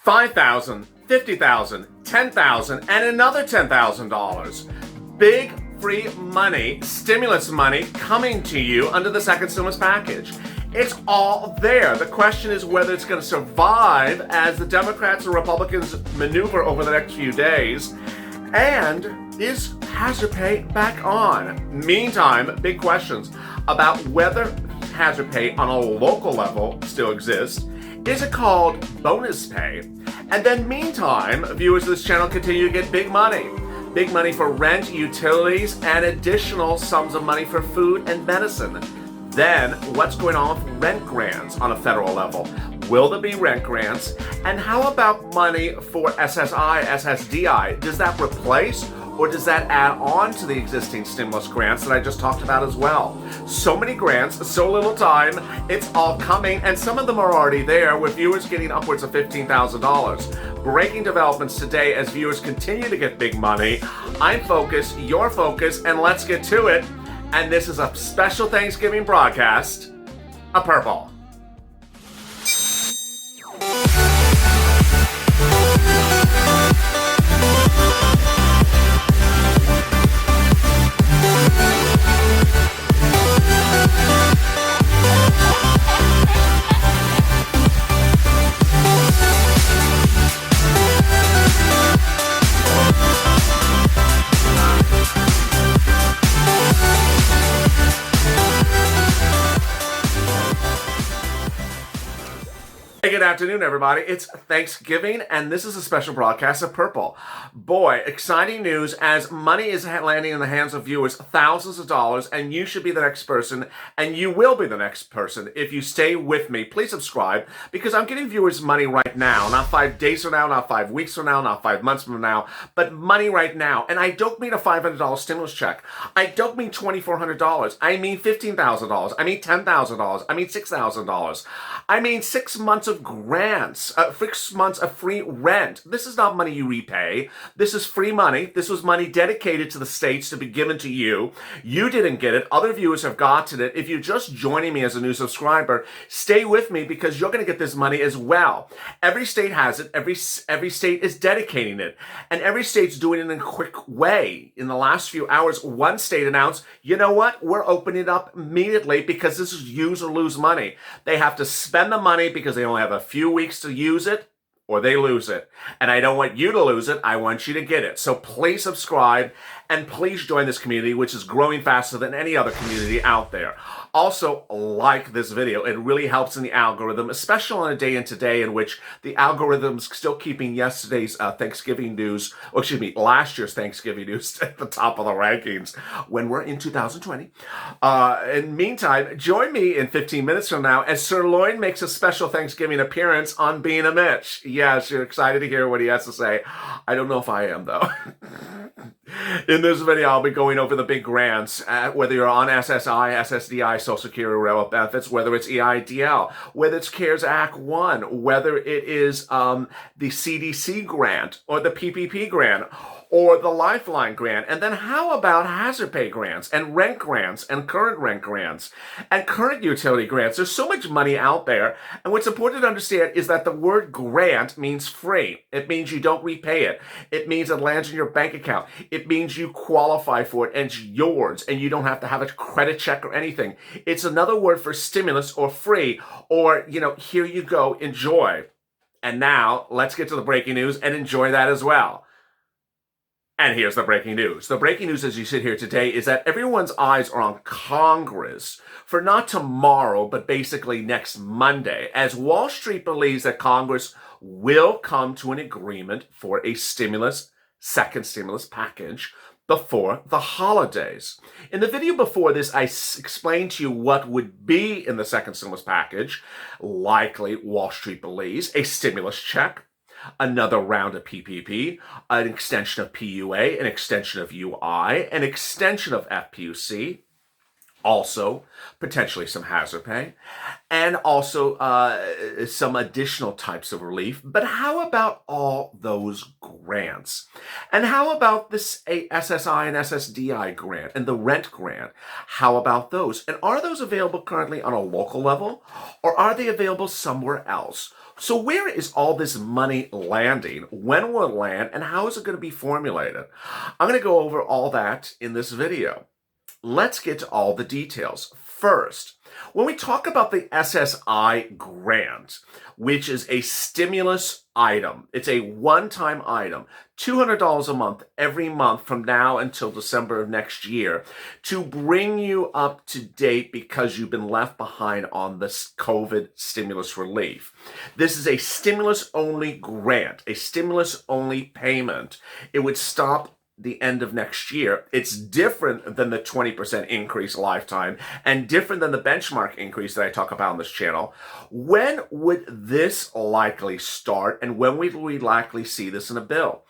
$5,000, $50,000, $10,000, and another $10,000. Big free money, stimulus money coming to you under the second stimulus package. It's all there. The question is whether it's going to survive as the Democrats and Republicans maneuver over the next few days. And is hazard pay back on? Meantime, big questions about whether hazard pay on a local level still exists. Is it called bonus pay? And then meantime, viewers of this channel continue to get big money. Big money for rent, utilities, and additional sums of money for food and medicine. Then, what's going on with rent grants on a federal level? Will there be rent grants? And how about money for SSI, SSDI? Does that replace or does that add on to the existing stimulus grants that I just talked about as well? So many grants, so little time, it's all coming, and some of them are already there, with viewers getting upwards of $15,000. Breaking developments today as viewers continue to get big money. I'm focused, you're focused, and let's get to it. And this is a special Thanksgiving broadcast of Purple. Good afternoon, everybody. It's Thanksgiving, and this is a special broadcast of Purple. Boy, exciting news as money is landing in the hands of viewers, thousands of dollars, and you should be the next person, and you will be the next person if you stay with me. Please subscribe, because I'm getting viewers money right now, not 5 days from now, not 5 weeks from now, not 5 months from now, but money right now. And I don't mean a $500 stimulus check. I don't mean $2,400. I mean $15,000. I mean $10,000. I mean $6,000. I mean 6 months of grants, 6 months of free rent. This is not money you repay. This is free money. This was money dedicated to the states to be given to you. You didn't get it. Other viewers have gotten it. If you're just joining me as a new subscriber, stay with me because you're going to get this money as well. Every state has it. Every state is dedicating it. And every state's doing it in a quick way. In the last few hours, one state announced, you know what? We're opening it up immediately because this is use or lose money. They have to spend the money because they only have a few weeks to use it, or they lose it. And I don't want you to lose it. I want you to get it. So please subscribe and please join this community, which is growing faster than any other community out there. Also, like this video. It really helps in the algorithm, especially on a day in today in which the algorithm's still keeping yesterday's Thanksgiving news, or excuse me, last year's Thanksgiving news at the top of the rankings when we're in 2020. In meantime, join me in 15 minutes from now as Sir Lloyd makes a special Thanksgiving appearance on Being a Mitch. Yes, you're excited to hear what he has to say. I don't know if I am, though. In this video, I'll be going over the big grants, whether you're on SSI, SSDI, Social Security, Railroad benefits, whether it's EIDL, whether it's CARES Act 1, whether it is the CDC grant or the PPP grant or the Lifeline grant. And then how about hazard pay grants and rent grants and current rent grants and current utility grants? There's so much money out there. And what's important to understand is that the word grant means free. It means you don't repay it. It means it lands in your bank account. It means you qualify for it and it's yours and you don't have to have a credit check or anything. It's another word for stimulus or free or, here you go, enjoy. And now let's get to the breaking news and enjoy that as well. And here's the breaking news. The breaking news as you sit here today is that everyone's eyes are on Congress for not tomorrow, but basically next Monday, as Wall Street believes that Congress will come to an agreement for a second stimulus package before the holidays. In the video before this, I explained to you what would be in the second stimulus package. Likely, Wall Street believes, a stimulus check, another round of PPP, an extension of PUA, an extension of UI, an extension of FPUC, also potentially some hazard pay, and also some additional types of relief. But how about all those grants? And how about this SSI and SSDI grant and the rent grant? How about those? And are those available currently on a local level, or are they available somewhere else? So where is all this money landing? When will it land? And how is it going to be formulated? I'm going to go over all that in this video. Let's get to all the details. First, when we talk about the SSI grant, which is a stimulus item, it's a one-time item, $200 a month every month from now until December of next year to bring you up to date because you've been left behind on this COVID stimulus relief. This is a stimulus-only grant, a stimulus-only payment. It would stop the end of next year. It's different than the 20% increase lifetime and different than the benchmark increase that I talk about on this channel. When would this likely start, and when would we likely see this in a bill?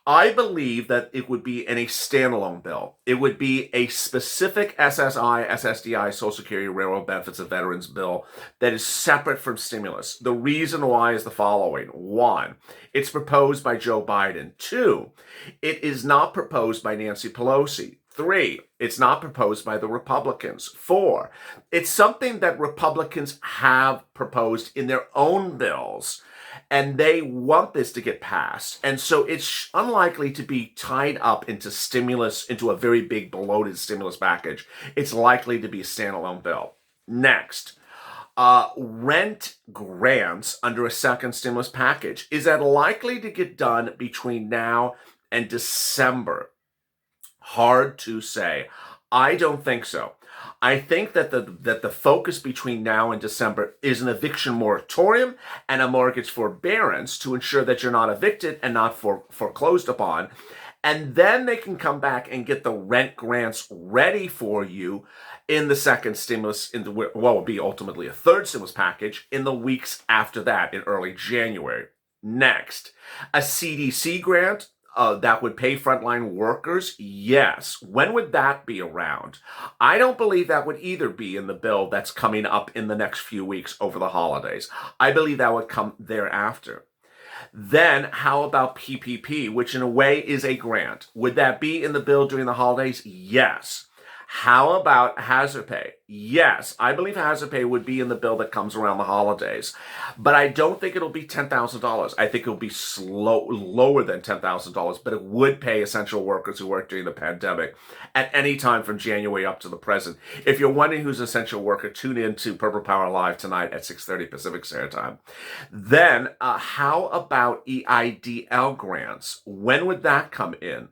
I believe that it would be in a standalone bill. It would be a specific SSI, SSDI, Social Security, Railroad Benefits of Veterans bill that is separate from stimulus. The reason why is the following. One, it's proposed by Joe Biden. Two, it is not proposed by Nancy Pelosi. Three, it's not proposed by the Republicans. Four, it's something that Republicans have proposed in their own bills, and they want this to get passed. And so it's unlikely to be tied up into stimulus, into a very big bloated stimulus package. It's likely to be a standalone bill. Next, rent grants under a second stimulus package. Is that likely to get done between now and December? Hard to say. I don't think so. I think that the focus between now and December is an eviction moratorium and a mortgage forbearance to ensure that you're not evicted and not foreclosed upon. And then they can come back and get the rent grants ready for you in the second stimulus, in the what will be ultimately a third stimulus package in the weeks after that in early January. Next, a CDC grant. That would pay frontline workers? Yes. When would that be around? I don't believe that would either be in the bill that's coming up in the next few weeks over the holidays. I believe that would come thereafter. Then how about PPP, which in a way is a grant? Would that be in the bill during the holidays? Yes. How about hazard pay? Yes, I believe hazard pay would be in the bill that comes around the holidays. But I don't think it'll be $10,000. I think it'll be lower than $10,000, but it would pay essential workers who worked during the pandemic at any time from January up to the present. If you're wondering who's an essential worker, tune in to Purple Power Live tonight at 6:30 Pacific Standard Time. Then, how about EIDL grants? When would that come in?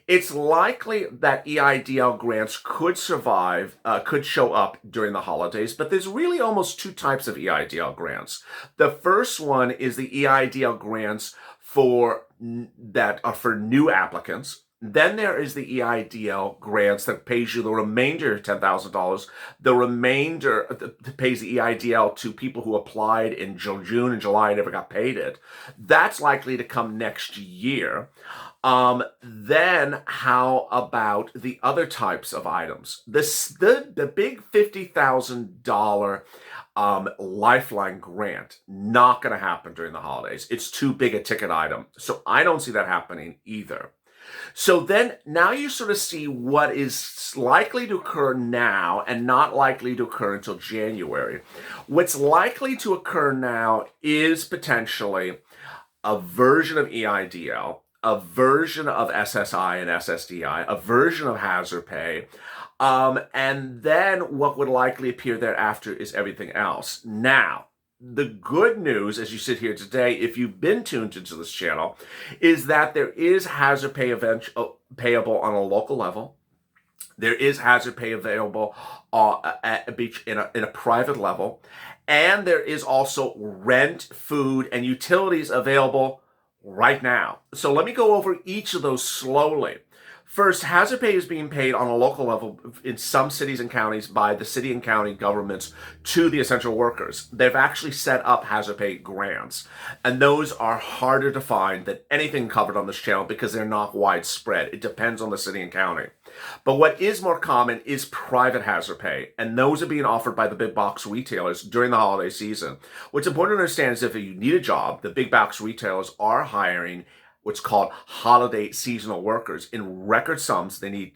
It's likely that EIDL grants could survive, could show up during the holidays, but there's really almost two types of EIDL grants. The first one is the EIDL grants that are for new applicants. Then there is the EIDL grants that pays you the remainder of $10,000. The remainder pays the EIDL to people who applied in June and July and never got paid it. That's likely to come next year. Then how about the other types of items? The big $50,000 Lifeline grant, not going to happen during the holidays. It's too big a ticket item. So I don't see that happening either. So then now you sort of see what is likely to occur now and not likely to occur until January. What's likely to occur now is potentially a version of EIDL, a version of SSI and SSDI, a version of hazard pay, and then what would likely appear thereafter is everything else. Now, the good news as you sit here today, if you've been tuned into this channel, is that there is hazard pay payable on a local level. There is hazard pay available in a private level. And there is also rent, food, and utilities available right now. So let me go over each of those slowly. First, hazard pay is being paid on a local level in some cities and counties by the city and county governments to the essential workers. They've actually set up hazard pay grants, and those are harder to find than anything covered on this channel because they're not widespread. It depends on the city and county. But what is more common is private hazard pay, and those are being offered by the big box retailers during the holiday season. What's important to understand is if you need a job, the big box retailers are hiring what's called holiday seasonal workers in record sums. They need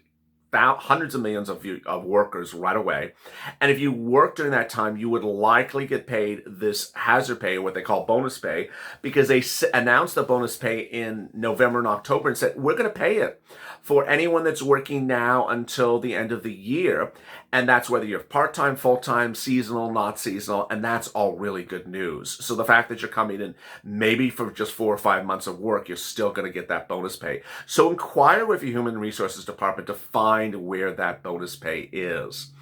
hundreds of millions of workers right away. And if you work during that time, you would likely get paid this hazard pay, what they call bonus pay, because they announced the bonus pay in November and October and said, we're going to pay it for anyone that's working now until the end of the year. And that's whether you're part-time, full-time, seasonal, not seasonal, and that's all really good news. So the fact that you're coming in maybe for just 4 or 5 months of work, you're still going to get that bonus pay. So inquire with your Human Resources Department to find where that bonus pay is.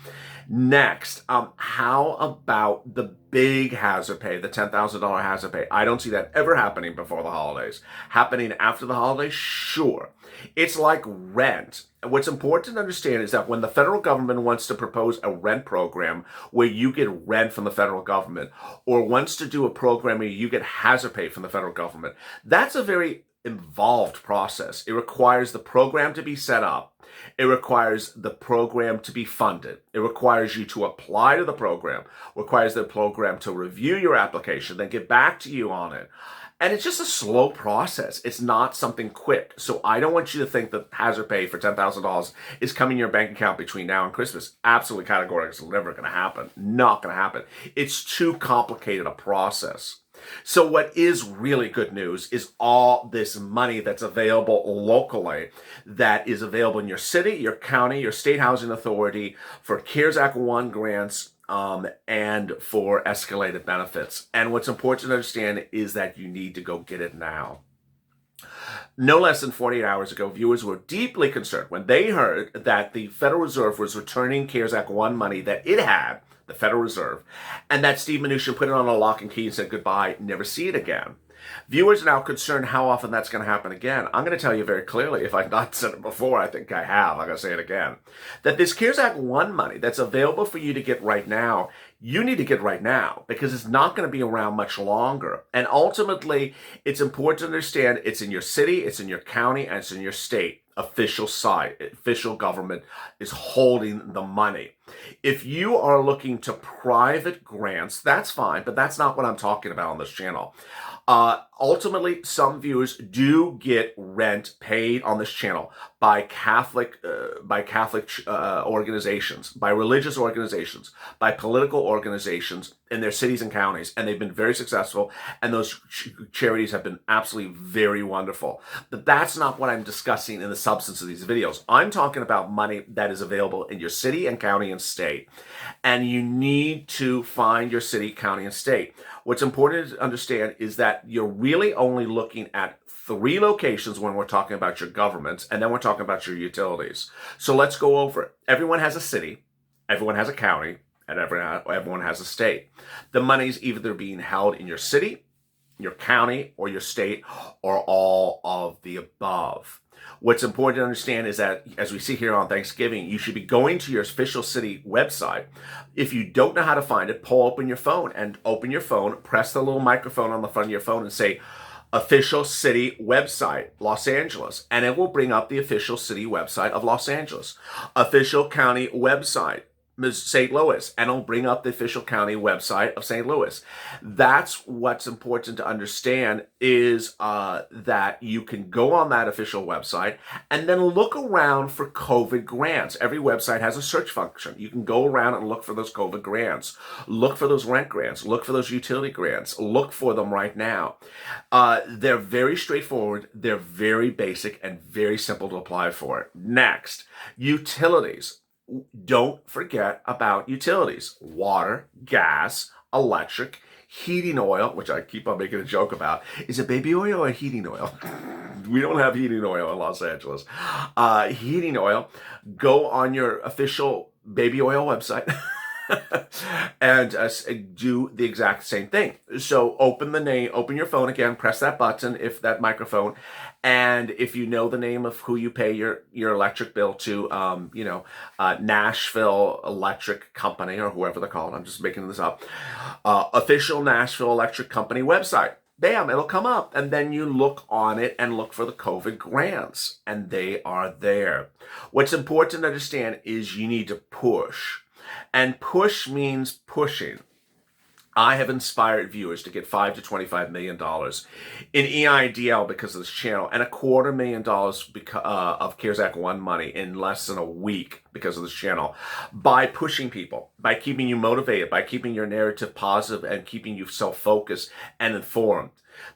Next, how about the big hazard pay, the $10,000 hazard pay? I don't see that ever happening before the holidays. Happening after the holidays? Sure. It's like rent. What's important to understand is that when the federal government wants to propose a rent program where you get rent from the federal government, or wants to do a program where you get hazard pay from the federal government, that's a very involved process. It requires the program to be set up. It requires the program to be funded. It requires you to apply to the program. It requires the program to review your application, then get back to you on it. And it's just a slow process. It's not something quick. So I don't want you to think that hazard pay for $10,000 is coming in your bank account between now and Christmas. Absolutely categorically, it's never going to happen. Not going to happen. It's too complicated a process. So what is really good news is all this money that's available locally, that is available in your city, your county, your state housing authority for CARES Act 1 grants, and for escalated benefits. And what's important to understand is that you need to go get it now. No less than 48 hours ago, viewers were deeply concerned when they heard that the Federal Reserve was returning CARES Act 1 money that it had, the Federal Reserve, and that Steve Mnuchin put it on a lock and key and said goodbye, never see it again. Viewers are now concerned how often that's going to happen again. I'm going to tell you very clearly, if I've not said it before, I think I have, I'm going to say it again, that this CARES Act 1 money that's available for you to get right now, you need to get right now because it's not going to be around much longer. And ultimately, it's important to understand it's in your city, it's in your county, and it's in your state. Official government is holding the money. If you are looking to private grants, that's fine, but that's not what I'm talking about on this channel. Ultimately, some viewers do get rent paid on this channel by Catholic organizations, by religious organizations, by political organizations in their cities and counties, and they've been very successful, and those charities have been absolutely very wonderful. But that's not what I'm discussing in the substance of these videos. I'm talking about money that is available in your city and county and state, and you need to find your city, county, and state. What's important to understand is that you're really only looking at 3 locations when we're talking about your governments, and then we're talking about your utilities. So let's go over it. Everyone has a city, everyone has a county, and everyone has a state. The money's either being held in your city, your county, or your state, or all of the above. What's important to understand is that, as we see here on Thanksgiving, you should be going to your official city website. If you don't know how to find it, pull open your phone and open your phone, press the little microphone on the front of your phone and say, official city website, Los Angeles, and it will bring up the official city website of Los Angeles. Official county website, St. Louis, and it'll bring up the official county website of St. Louis. That's what's important to understand is that you can go on that official website and then look around for COVID grants. Every website has a search function. You can go around and look for those COVID grants, look for those rent grants, look for those utility grants, look for them right now. They're very straightforward, they're very basic, and very simple to apply for. Next, utilities. Don't forget about utilities: water, gas, electric, heating oil, which I keep on making a joke about. Is it baby oil or heating oil? We don't have heating oil in Los Angeles. Heating oil. Go on your official baby oil website and do the exact same thing. So open your phone again, press that button, that microphone, and if you know the name of who you pay your electric bill to, Nashville Electric Company or whoever they're called, I'm just making this up, official Nashville Electric Company website. Bam, it'll come up, and then you look on it and look for the COVID grants, and they are there. What's important to understand is you need to push. And push means pushing. I have inspired viewers to get $5 to $25 million in EIDL because of this channel, and $250,000 of CARES Act 1 money in less than a week because of this channel, by pushing people, by keeping you motivated, by keeping your narrative positive and keeping you self-focused and informed.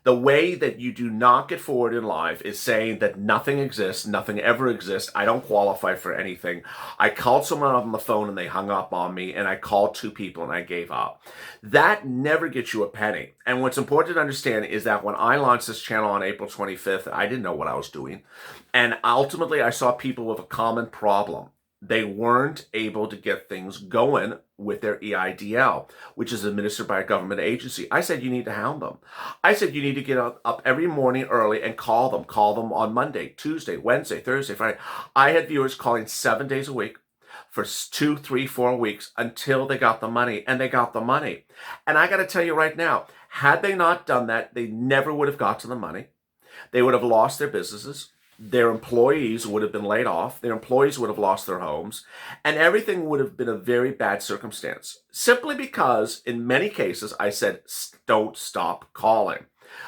The way that you do not get forward in life is saying that nothing exists, nothing ever exists, I don't qualify for anything. I called someone on the phone and they hung up on me, and I called 2 people and I gave up. That never gets you a penny. And what's important to understand is that when I launched this channel on April 25th, I didn't know what I was doing. And ultimately, I saw people with a common problem. They weren't able to get things going with their EIDL, which is administered by a government agency. I said, you need to hound them. I said, you need to get up every morning early and call them. Call them on Monday, Tuesday, Wednesday, Thursday, Friday. I had viewers calling 7 days a week for 2, 3, 4 weeks until they got the money, and they got the money. And I got to tell you right now, had they not done that, they never would have got to the money. They would have lost their businesses. Their employees would have been laid off. Their employees would have lost their homes, and everything would have been a very bad circumstance. Simply because in many cases, I said, don't stop calling.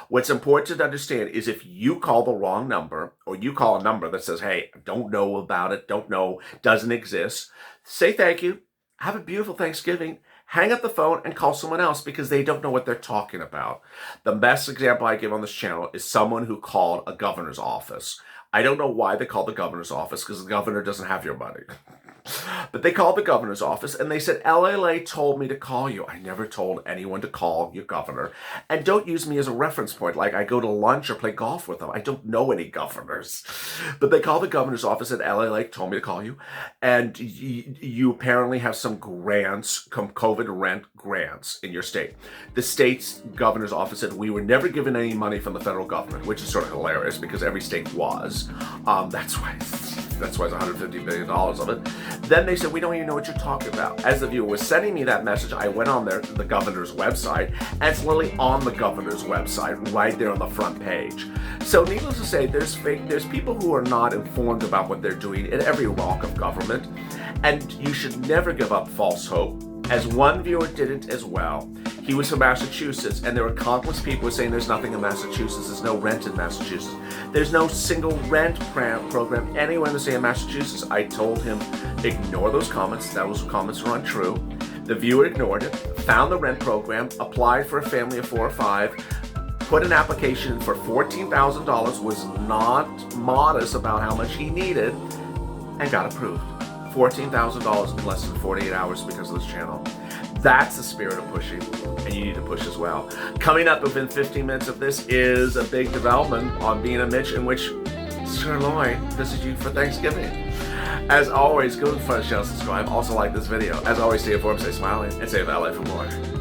What's important to understand is if you call the wrong number, or you call a number that says, hey, don't know about it, don't know, doesn't exist, say thank you, have a beautiful Thanksgiving, hang up the phone and call someone else, because they don't know what they're talking about. The best example I give on this channel is someone who called a governor's office. I don't know why they called the governor's office, because the governor doesn't have your money. But they called the governor's office and they said, LALATE told me to call you. I never told anyone to call your governor. And don't use me as a reference point, like I go to lunch or play golf with them. I don't know any governors. But they called the governor's office and LALATE told me to call you. And you apparently have some grants, COVID rent grants in your state. The state's governor's office said, we were never given any money from the federal government, which is sort of hilarious because every state was. That's why it's $150 billion of it. Then they said, we don't even know what you're talking about. As the viewer was sending me that message, I went on the governor's website, and it's literally on the governor's website, right there on the front page. So needless to say, there's people who are not informed about what they're doing in every walk of government, and you should never give up false hope. As one viewer didn't as well. He was from Massachusetts, and there were countless people saying there's nothing in Massachusetts, there's no rent in Massachusetts. There's no single rent program anywhere in the state of Massachusetts. I told him, ignore those comments. Those comments are untrue. The viewer ignored it, found the rent program, applied for a family of 4 or 5, put an application in for $14,000, was not modest about how much he needed, and got approved. $14,000 in less than 48 hours because of this channel. That's the spirit of pushing, and you need to push as well. Coming up within 15 minutes of this is a big development on Being a Mitch, in which Sirloin visits you for Thanksgiving. As always, go to the front of the channel, subscribe, also like this video. As always, stay informed, stay smiling, and save LA for more.